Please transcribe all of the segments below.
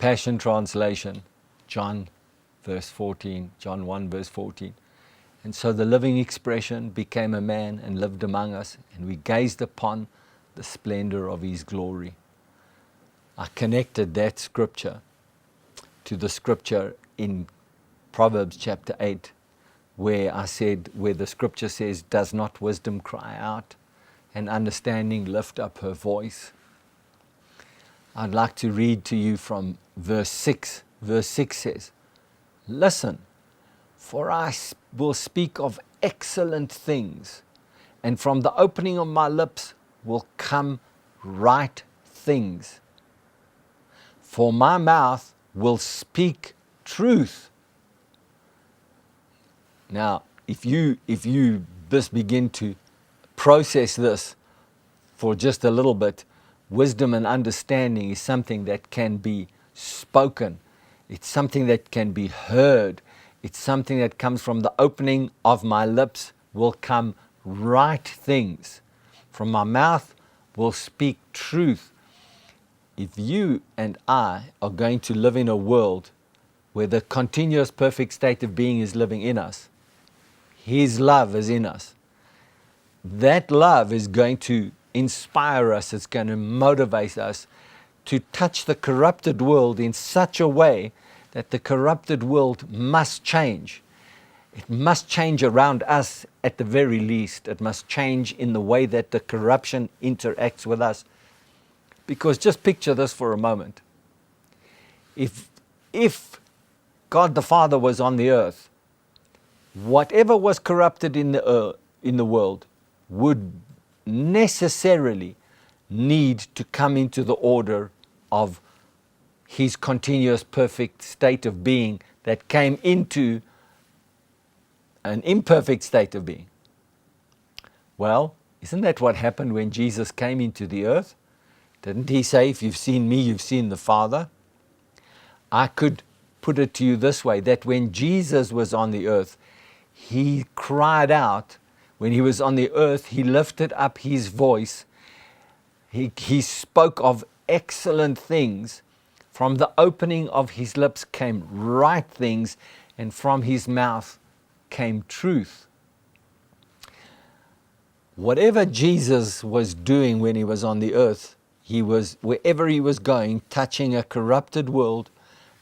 Passion Translation, John 1 verse 14. And so the living expression became a man and lived among us, and we gazed upon the splendor of his glory. I connected that scripture to the scripture in Proverbs chapter 8, where the scripture says, does not wisdom cry out and understanding lift up her voice? I'd like to read to you from verse 6. Verse 6 says, listen, for I will speak of excellent things, and from the opening of my lips will come right things. For my mouth will speak truth. Now, if you just begin to process this for just a little bit, wisdom and understanding is something that can be spoken. It's something that can be heard. It's something that comes from the opening of my lips will come right things. From my mouth will speak truth. If you and I are going to live in a world where the continuous perfect state of being is living in us, His love is in us, that love is going to inspire us, it's going to motivate us to touch the corrupted world in such a way that the corrupted world must change. It must change around us at the very least. It must change in the way that the corruption interacts with us. Because just picture this for a moment. If God the Father was on the earth, whatever was corrupted in the world would necessarily need to come into the order of His continuous perfect state of being that came into an imperfect state of being. Well, isn't that what happened when Jesus came into the earth? Didn't He say, if you've seen me, you've seen the Father? I could put it to you this way, that when Jesus was on the earth, He cried out. When He was on the earth, He lifted up His voice. He spoke of excellent things. From the opening of His lips came right things, and from His mouth came truth. Whatever Jesus was doing when He was on the earth, He was, wherever He was going, touching a corrupted world,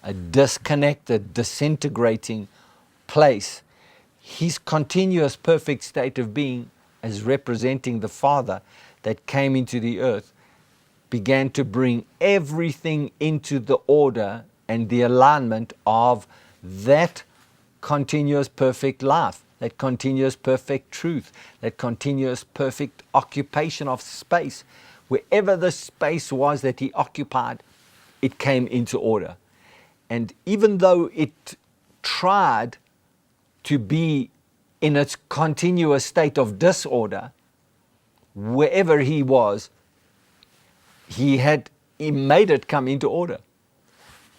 a disconnected, disintegrating place. His continuous perfect state of being, as representing the Father that came into the earth, began to bring everything into the order and the alignment of that continuous perfect life, that continuous perfect truth, that continuous perfect occupation of space. Wherever the space was that He occupied, it came into order. And even though it tried to be in its continuous state of disorder, wherever He was, He made it come into order.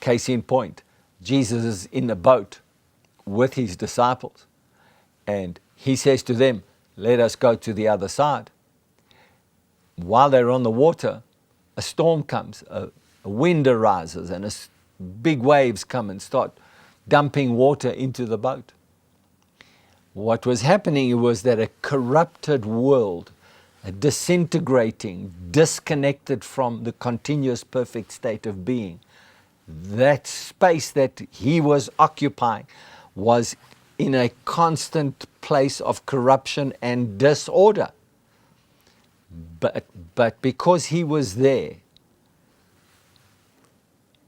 Case in point, Jesus is in the boat with His disciples, and He says to them, let us go to the other side. While they're on the water, a storm comes, a wind arises, and big waves come and start dumping water into the boat. What was happening was that a corrupted world, a disintegrating, disconnected from the continuous perfect state of being, that space that He was occupying was in a constant place of corruption and disorder. But because He was there,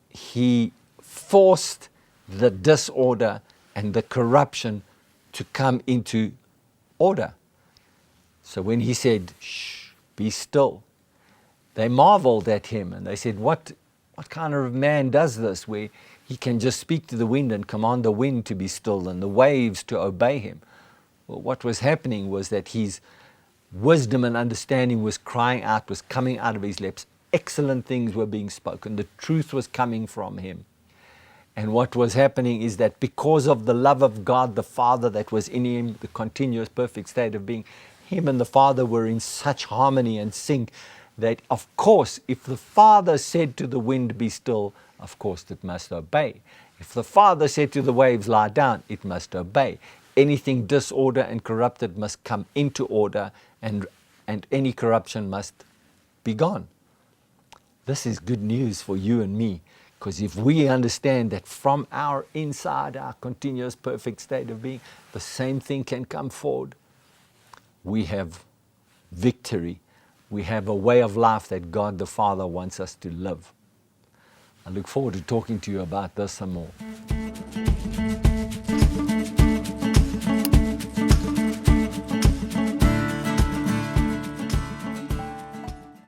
He forced the disorder and the corruption to come into order. So when He said, shh, be still, they marveled at Him and they said, what kind of man does this, where he can just speak to the wind and command the wind to be still and the waves to obey Him? Well, what was happening was that His wisdom and understanding was crying out, was coming out of His lips. Excellent things were being spoken. The truth was coming from Him. And what was happening is that because of the love of God the Father that was in Him, the continuous perfect state of being, Him and the Father were in such harmony and sync that, of course, if the Father said to the wind, be still, of course it must obey. If the Father said to the waves, lie down, it must obey. Anything disorder and corrupted must come into order, and any corruption must be gone. This is good news for you and me, because if we understand that from our inside, our continuous perfect state of being, the same thing can come forward, we have victory. We have a way of life that God the Father wants us to live. I look forward to talking to you about this some more.